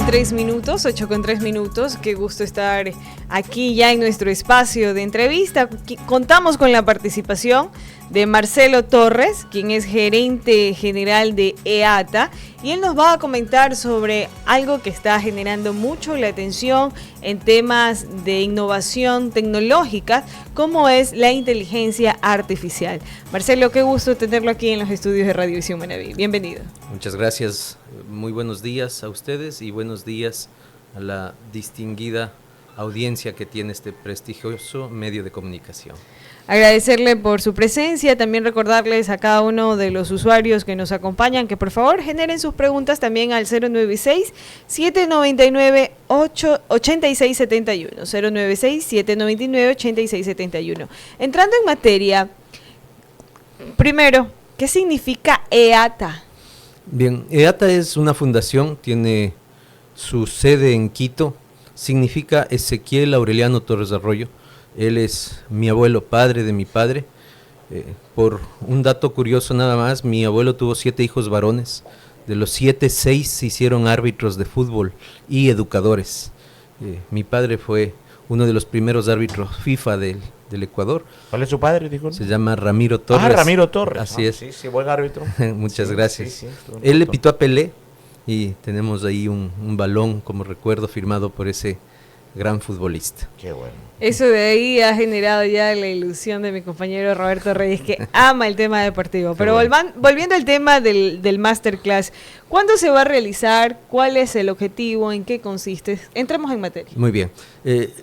3 minutos, 8 con 3 minutos. Qué gusto estar aquí ya en nuestro espacio de entrevista. Contamos con la participación de Marcelo Torres, quien es gerente general de EATA, y él nos va a comentar sobre algo que está generando mucho la atención en temas de innovación tecnológica, como es la inteligencia artificial. Marcelo, qué gusto tenerlo aquí en los estudios de Radiovisión Manaví. Bienvenido. Muchas gracias. Muy buenos días a ustedes y buenos días a la distinguida audiencia que tiene este prestigioso medio de comunicación. Agradecerle por su presencia, también recordarles a cada uno de los usuarios que nos acompañan que por favor generen sus preguntas también al 096-799-8671, 096-799-8671. Entrando en materia, primero, ¿qué significa EATA? Bien, EATA es una fundación, tiene su sede en Quito, significa Ezequiel Aureliano Torres Arroyo. Él es mi abuelo, padre de mi padre. Por un dato curioso nada más, mi abuelo tuvo 7 hijos varones. De los 7, 6 se hicieron árbitros de fútbol y educadores. Mi padre fue uno de los primeros árbitros FIFA del Ecuador. ¿Cuál es su padre, dijo? Se llama Ramiro Torres. Ah, Ramiro Torres. Así es. Sí, buen árbitro. Muchas gracias. Sí, Él le pitó a Pelé y tenemos ahí un balón como recuerdo firmado por ese gran futbolista. Qué bueno. Eso de ahí ha generado ya la ilusión de mi compañero Roberto Reyes, que ama el tema deportivo. Pero volviendo al tema del masterclass, ¿cuándo se va a realizar? ¿Cuál es el objetivo? ¿En qué consiste? Entremos en materia. Muy bien.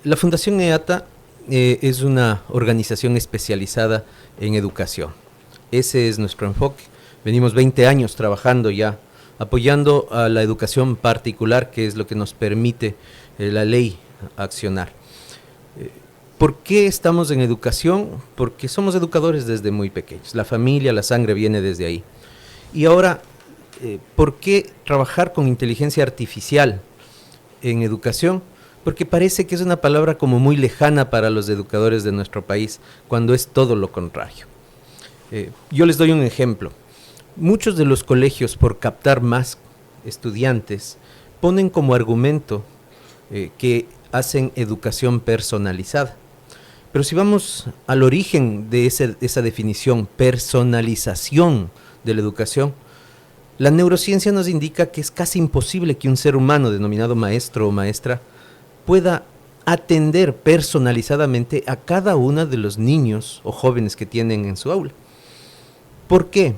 La Fundación EATA es una organización especializada en educación. Ese es nuestro enfoque. Venimos 20 años trabajando ya, apoyando a la educación particular, que es lo que nos permite la ley accionar. ¿Por qué estamos en educación? Porque somos educadores desde muy pequeños. La familia, la sangre viene desde ahí. Y ahora, ¿por qué trabajar con inteligencia artificial en educación? Porque parece que es una palabra como muy lejana para los educadores de nuestro país, cuando es todo lo contrario. Yo les doy un ejemplo. Muchos de los colegios, por captar más estudiantes, ponen como argumento que hacen educación personalizada. Pero si vamos al origen de esa definición, personalización de la educación, la neurociencia nos indica que es casi imposible que un ser humano denominado maestro o maestra pueda atender personalizadamente a cada uno de los niños o jóvenes que tienen en su aula. ¿Por qué?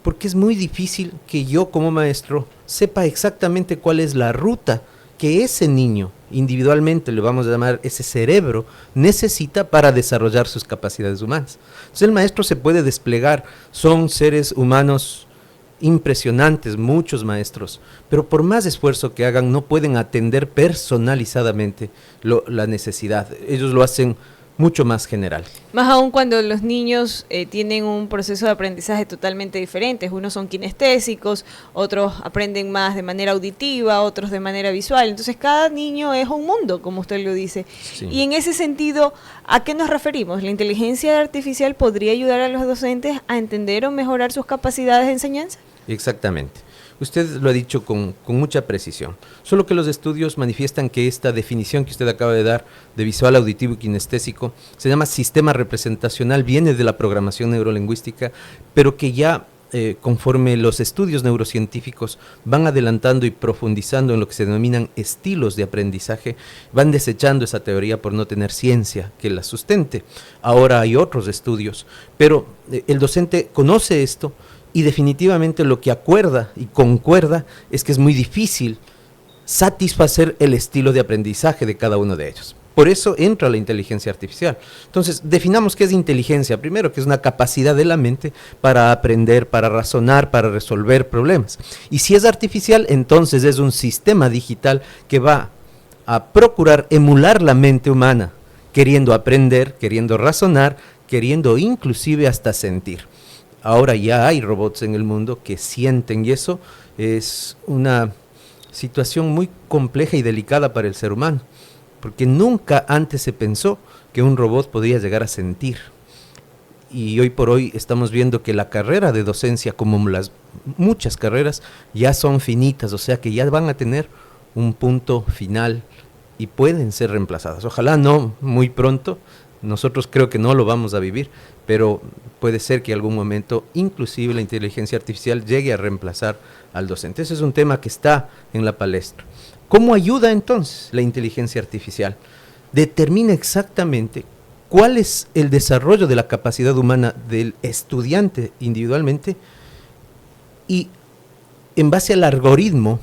Porque es muy difícil que yo como maestro sepa exactamente cuál es la ruta que ese niño, individualmente le vamos a llamar ese cerebro, necesita para desarrollar sus capacidades humanas. Entonces el maestro se puede desplegar, son seres humanos impresionantes, muchos maestros, pero por más esfuerzo que hagan no pueden atender personalizadamente la necesidad. Ellos lo hacen mucho más general. Más aún cuando los niños tienen un proceso de aprendizaje totalmente diferente. Unos son kinestésicos, otros aprenden más de manera auditiva, otros de manera visual. Entonces cada niño es un mundo, como usted lo dice. Sí. Y en ese sentido, ¿a qué nos referimos? ¿La inteligencia artificial podría ayudar a los docentes a entender o mejorar sus capacidades de enseñanza? Exactamente. Usted lo ha dicho con mucha precisión, solo que los estudios manifiestan que esta definición que usted acaba de dar de visual, auditivo y kinestésico se llama sistema representacional, viene de la programación neurolingüística, pero que ya conforme los estudios neurocientíficos van adelantando y profundizando en lo que se denominan estilos de aprendizaje, van desechando esa teoría por no tener ciencia que la sustente. Ahora hay otros estudios, pero el docente conoce esto, y definitivamente lo que acuerda y concuerda es que es muy difícil satisfacer el estilo de aprendizaje de cada uno de ellos. Por eso entra la inteligencia artificial. Entonces, definamos qué es inteligencia. Primero, que es una capacidad de la mente para aprender, para razonar, para resolver problemas. Y si es artificial, entonces es un sistema digital que va a procurar emular la mente humana, queriendo aprender, queriendo razonar, queriendo inclusive hasta sentir. Ahora ya hay robots en el mundo que sienten y eso es una situación muy compleja y delicada para el ser humano, porque nunca antes se pensó que un robot podía llegar a sentir. Y hoy por hoy estamos viendo que la carrera de docencia, como las muchas carreras, ya son finitas, o sea que ya van a tener un punto final y pueden ser reemplazadas. Ojalá no muy pronto, nosotros creo que no lo vamos a vivir, pero puede ser que en algún momento inclusive la inteligencia artificial llegue a reemplazar al docente. Ese es un tema que está en la palestra. ¿Cómo ayuda entonces la inteligencia artificial? Determina exactamente cuál es el desarrollo de la capacidad humana del estudiante individualmente y en base al algoritmo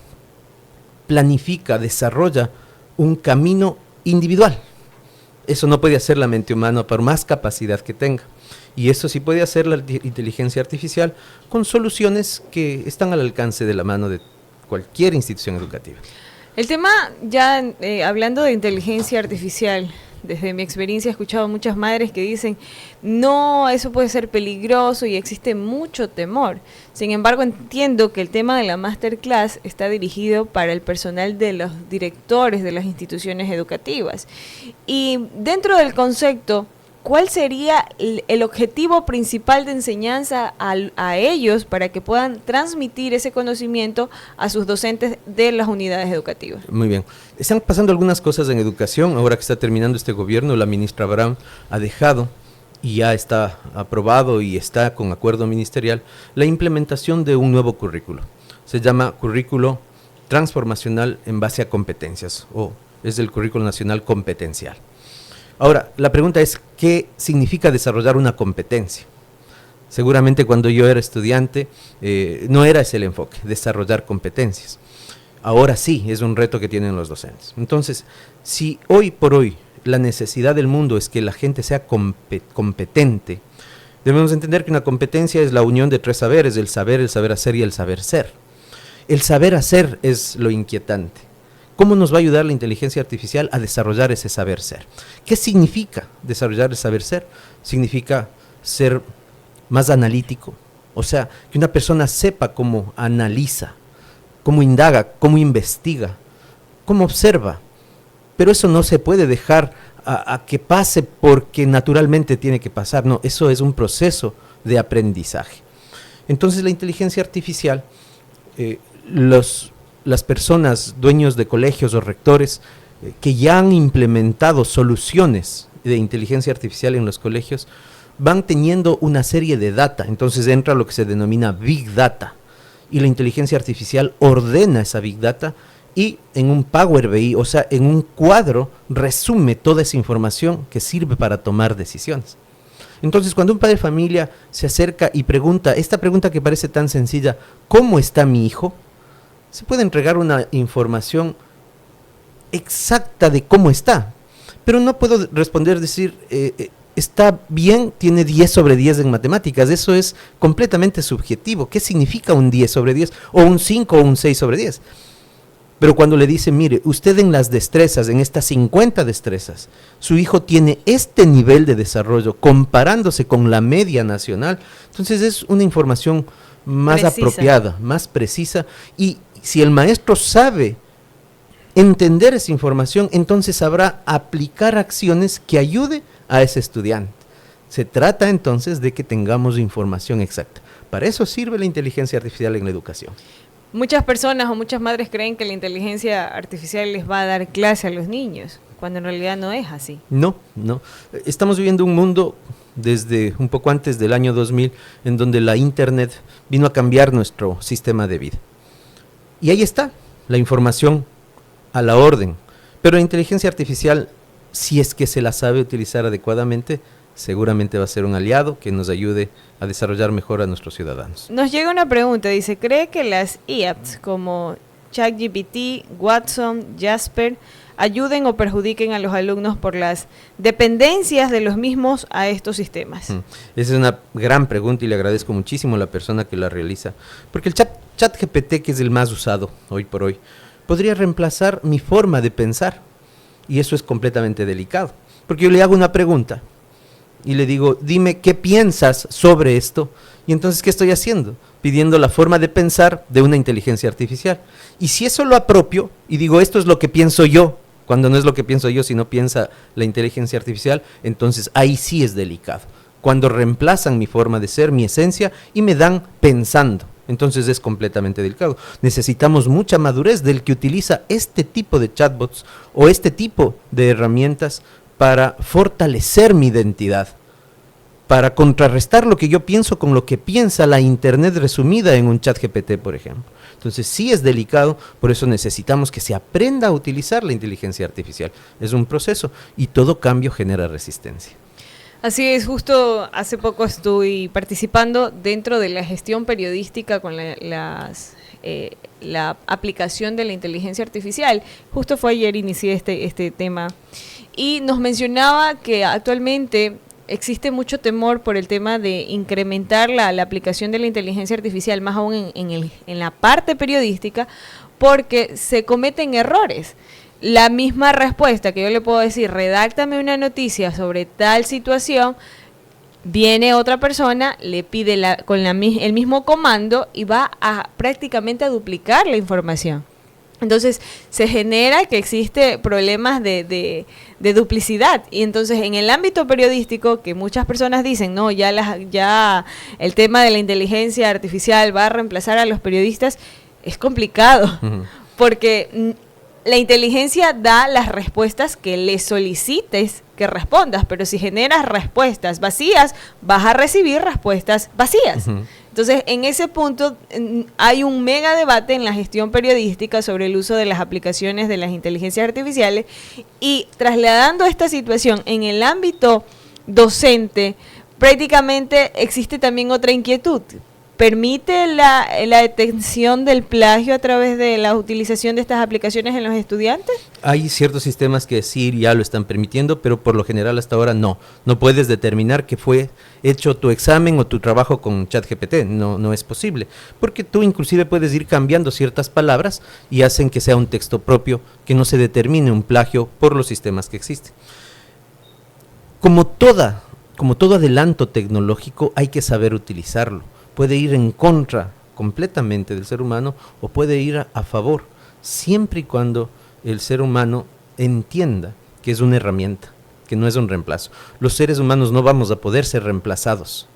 planifica, desarrolla un camino individual. Eso no puede hacer la mente humana por más capacidad que tenga. Y eso sí puede hacer la inteligencia artificial con soluciones que están al alcance de la mano de cualquier institución educativa. El tema, ya hablando de inteligencia artificial, desde mi experiencia he escuchado muchas madres que dicen, no, eso puede ser peligroso y existe mucho temor. Sin embargo, entiendo que el tema de la masterclass está dirigido para el personal de los directores de las instituciones educativas. Y dentro del concepto, ¿cuál sería el objetivo principal de enseñanza a ellos para que puedan transmitir ese conocimiento a sus docentes de las unidades educativas? Muy bien. Están pasando algunas cosas en educación. Ahora que está terminando este gobierno, la ministra Abraham ha dejado y ya está aprobado y está con acuerdo ministerial la implementación de un nuevo currículo. Se llama currículo transformacional en base a competencias, o es el currículo nacional competencial. Ahora, la pregunta es, ¿qué significa desarrollar una competencia? Seguramente cuando yo era estudiante no era ese el enfoque, desarrollar competencias. Ahora sí, es un reto que tienen los docentes. Entonces, si hoy por hoy la necesidad del mundo es que la gente sea competente, debemos entender que una competencia es la unión de tres saberes, el saber hacer y el saber ser. El saber hacer es lo inquietante. ¿Cómo nos va a ayudar la inteligencia artificial a desarrollar ese saber ser? ¿Qué significa desarrollar el saber ser? Significa ser más analítico, o sea, que una persona sepa cómo analiza, cómo indaga, cómo investiga, cómo observa. Pero eso no se puede dejar a que pase porque naturalmente tiene que pasar, no, eso es un proceso de aprendizaje. Entonces la inteligencia artificial, las personas, dueños de colegios o rectores que ya han implementado soluciones de inteligencia artificial en los colegios, van teniendo una serie de data. Entonces entra lo que se denomina Big Data, y la inteligencia artificial ordena esa Big Data y en un Power BI, o sea, en un cuadro, resume toda esa información que sirve para tomar decisiones. Entonces, cuando un padre de familia se acerca y pregunta, esta pregunta que parece tan sencilla, ¿cómo está mi hijo?, se puede entregar una información exacta de cómo está, pero no puedo responder, decir, está bien, tiene 10 sobre 10 en matemáticas. Eso es completamente subjetivo. ¿Qué significa un 10 sobre 10? O un 5 o un 6 sobre 10. Pero cuando le dice, mire, usted en las destrezas, en estas 50 destrezas, su hijo tiene este nivel de desarrollo comparándose con la media nacional, entonces es una información más apropiada, más precisa, y si el maestro sabe entender esa información, entonces sabrá aplicar acciones que ayude a ese estudiante. Se trata entonces de que tengamos información exacta. Para eso sirve la inteligencia artificial en la educación. Muchas personas o muchas madres creen que la inteligencia artificial les va a dar clase a los niños, cuando en realidad no es así. No. Estamos viviendo un mundo desde un poco antes del año 2000, en donde la Internet vino a cambiar nuestro sistema de vida. Y ahí está, la información a la orden. Pero la inteligencia artificial, si es que se la sabe utilizar adecuadamente, seguramente va a ser un aliado que nos ayude a desarrollar mejor a nuestros ciudadanos. Nos llega una pregunta, dice, ¿cree que las IAPs como ChatGPT, Watson, Jasper ayuden o perjudiquen a los alumnos por las dependencias de los mismos a estos sistemas? Esa es una gran pregunta y le agradezco muchísimo a la persona que la realiza, porque el ChatGPT, que es el más usado hoy por hoy, podría reemplazar mi forma de pensar, y eso es completamente delicado, porque yo le hago una pregunta y le digo, dime qué piensas sobre esto, y entonces ¿qué estoy haciendo? Pidiendo la forma de pensar de una inteligencia artificial. Y si eso lo apropio y digo, esto es lo que pienso yo, cuando no es lo que pienso yo, sino piensa la inteligencia artificial, entonces ahí sí es delicado. Cuando reemplazan mi forma de ser, mi esencia, y me dan pensando, Entonces es completamente delicado. Necesitamos mucha madurez del que utiliza este tipo de chatbots o este tipo de herramientas para fortalecer mi identidad, para contrarrestar lo que yo pienso con lo que piensa la Internet resumida en un chat GPT, por ejemplo. Entonces sí es delicado, por eso necesitamos que se aprenda a utilizar la inteligencia artificial. Es un proceso y todo cambio genera resistencia. Así es, justo hace poco estoy participando dentro de la gestión periodística con la aplicación de la inteligencia artificial. Justo fue ayer inicié este tema y nos mencionaba que actualmente existe mucho temor por el tema de incrementar la aplicación de la inteligencia artificial, más aún en la parte periodística, porque se cometen errores. La misma respuesta que yo le puedo decir, redáctame una noticia sobre tal situación, viene otra persona, le pide el mismo comando y va prácticamente a duplicar la información. Entonces se genera que existe problemas de duplicidad, y entonces en el ámbito periodístico, que muchas personas dicen, no, ya el tema de la inteligencia artificial va a reemplazar a los periodistas, es complicado, porque la inteligencia da las respuestas que le solicites que respondas, pero si generas respuestas vacías, vas a recibir respuestas vacías. Entonces, en ese punto hay un mega debate en la gestión periodística sobre el uso de las aplicaciones de las inteligencias artificiales, y trasladando esta situación en el ámbito docente, prácticamente existe también otra inquietud. ¿Permite la detección del plagio a través de la utilización de estas aplicaciones en los estudiantes? Hay ciertos sistemas que sí ya lo están permitiendo, pero por lo general hasta ahora no. No puedes determinar que fue hecho tu examen o tu trabajo con ChatGPT. No es posible. Porque tú inclusive puedes ir cambiando ciertas palabras y hacen que sea un texto propio, que no se determine un plagio por los sistemas que existen. Como todo adelanto tecnológico, hay que saber utilizarlo. Puede ir en contra completamente del ser humano o puede ir a favor, siempre y cuando el ser humano entienda que es una herramienta, que no es un reemplazo. Los seres humanos no vamos a poder ser reemplazados,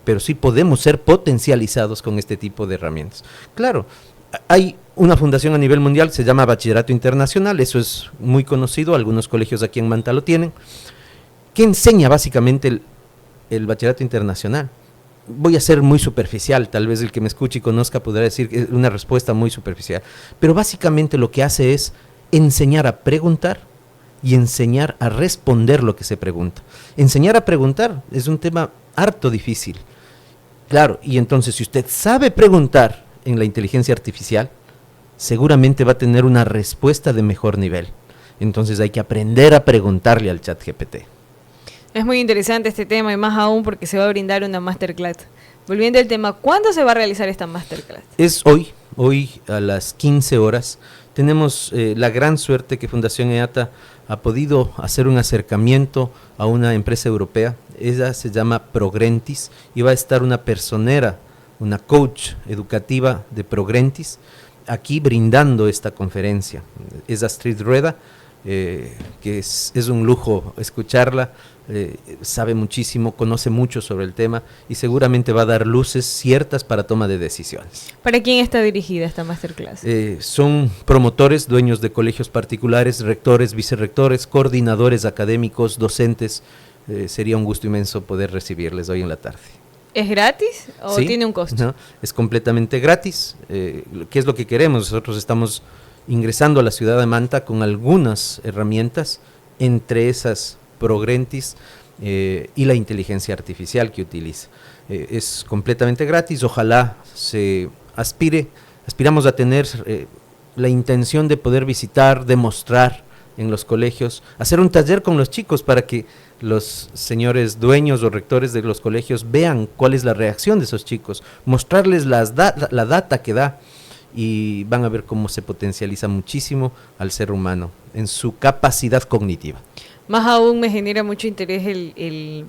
pero sí podemos ser potencializados con este tipo de herramientas. Claro, hay una fundación a nivel mundial, se llama Bachillerato Internacional, eso es muy conocido, algunos colegios aquí en Manta lo tienen, que enseña básicamente el Bachillerato Internacional. Voy a ser muy superficial, tal vez el que me escuche y conozca podrá decir que es una respuesta muy superficial, pero básicamente lo que hace es enseñar a preguntar y enseñar a responder lo que se pregunta. Enseñar a preguntar es un tema harto difícil, claro, y entonces si usted sabe preguntar en la inteligencia artificial, seguramente va a tener una respuesta de mejor nivel. Entonces hay que aprender a preguntarle al ChatGPT. Es muy interesante este tema, y más aún porque se va a brindar una masterclass. Volviendo al tema, ¿cuándo se va a realizar esta masterclass? Es hoy a las 15 horas. Tenemos la gran suerte que Fundación EATA ha podido hacer un acercamiento a una empresa europea. Ella se llama Progrentis y va a estar una personera, una coach educativa de Progrentis, aquí brindando esta conferencia. Es Astrid Rueda, que es un lujo escucharla. Sabe muchísimo, conoce mucho sobre el tema y seguramente va a dar luces ciertas para toma de decisiones. ¿Para quién está dirigida esta masterclass? Son promotores, dueños de colegios particulares, rectores, vicerrectores, coordinadores académicos, docentes. Sería un gusto inmenso poder recibirles hoy en la tarde. ¿Es gratis o ¿Sí? tiene un costo? No, es completamente gratis. ¿Qué es lo que queremos? Nosotros estamos ingresando a la ciudad de Manta con algunas herramientas, entre esas Progrentis y la inteligencia artificial que utiliza. Es completamente gratis, ojalá aspiramos a tener la intención de poder visitar, demostrar en los colegios, hacer un taller con los chicos para que los señores dueños o rectores de los colegios vean cuál es la reacción de esos chicos, mostrarles la data que da, y van a ver cómo se potencializa muchísimo al ser humano en su capacidad cognitiva. Más aún me genera mucho interés el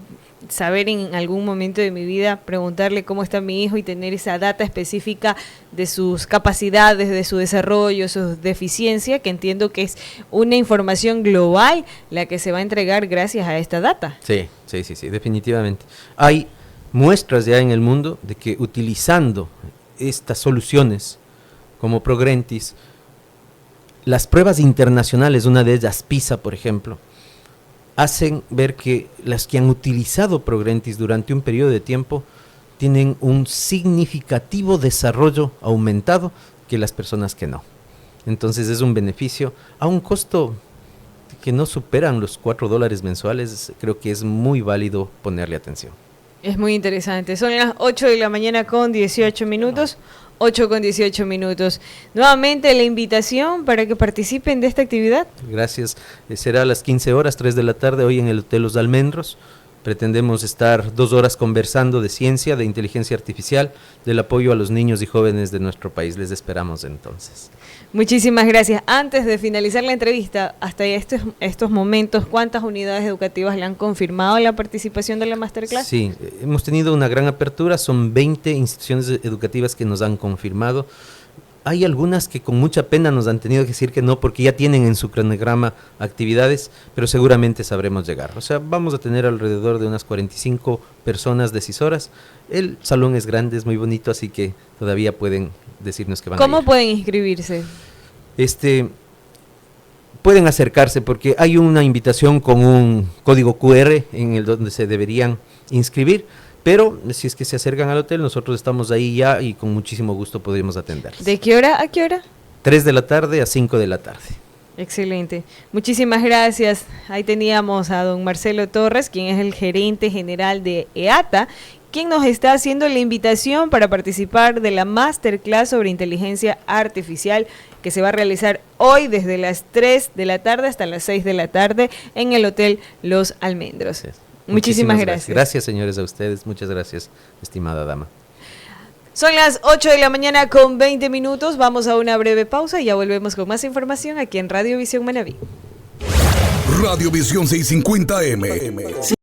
saber en algún momento de mi vida, preguntarle cómo está mi hijo y tener esa data específica de sus capacidades, de su desarrollo, su deficiencia, que entiendo que es una información global la que se va a entregar gracias a esta data. Sí, definitivamente. Hay muestras ya en el mundo de que utilizando estas soluciones como Progrentis, las pruebas internacionales, una de ellas PISA, por ejemplo, hacen ver que las que han utilizado Progrentis durante un periodo de tiempo tienen un significativo desarrollo aumentado que las personas que no. Entonces es un beneficio a un costo que no superan los $4 mensuales. Creo que es muy válido ponerle atención. Es muy interesante. Son las 8 de la mañana con 18 minutos. 8 con 18 minutos. Nuevamente la invitación para que participen de esta actividad. Gracias. Será a las 15 horas, 3 de la tarde, hoy en el Hotel Los Almendros. Pretendemos estar 2 horas conversando de ciencia, de inteligencia artificial, del apoyo a los niños y jóvenes de nuestro país. Les esperamos entonces. Muchísimas gracias. Antes de finalizar la entrevista, hasta estos momentos, ¿cuántas unidades educativas le han confirmado la participación de la Masterclass? Sí, hemos tenido una gran apertura, son 20 instituciones educativas que nos han confirmado. Hay algunas que con mucha pena nos han tenido que decir que no, porque ya tienen en su cronograma actividades, pero seguramente sabremos llegar. O sea, vamos a tener alrededor de unas 45 personas decisoras. El salón es grande, es muy bonito, así que todavía pueden decirnos que van a ir. ¿Cómo pueden inscribirse? Pueden acercarse porque hay una invitación con un código QR en el donde se deberían inscribir. Pero si es que se acercan al hotel, nosotros estamos ahí ya y con muchísimo gusto podremos atenderles. ¿De qué hora a qué hora? 3 de la tarde a 5 de la tarde. Excelente. Muchísimas gracias. Ahí teníamos a don Marcelo Torres, quien es el gerente general de EATA, quien nos está haciendo la invitación para participar de la Masterclass sobre inteligencia artificial que se va a realizar hoy desde las 3 de la tarde hasta las 6 de la tarde en el Hotel Los Almendros. Sí. Muchísimas gracias. Gracias, señores, a ustedes. Muchas gracias, estimada dama. Son las 8 de la mañana con 20 minutos. Vamos a una breve pausa y ya volvemos con más información aquí en Radio Visión Manabí. Radio Visión 650M.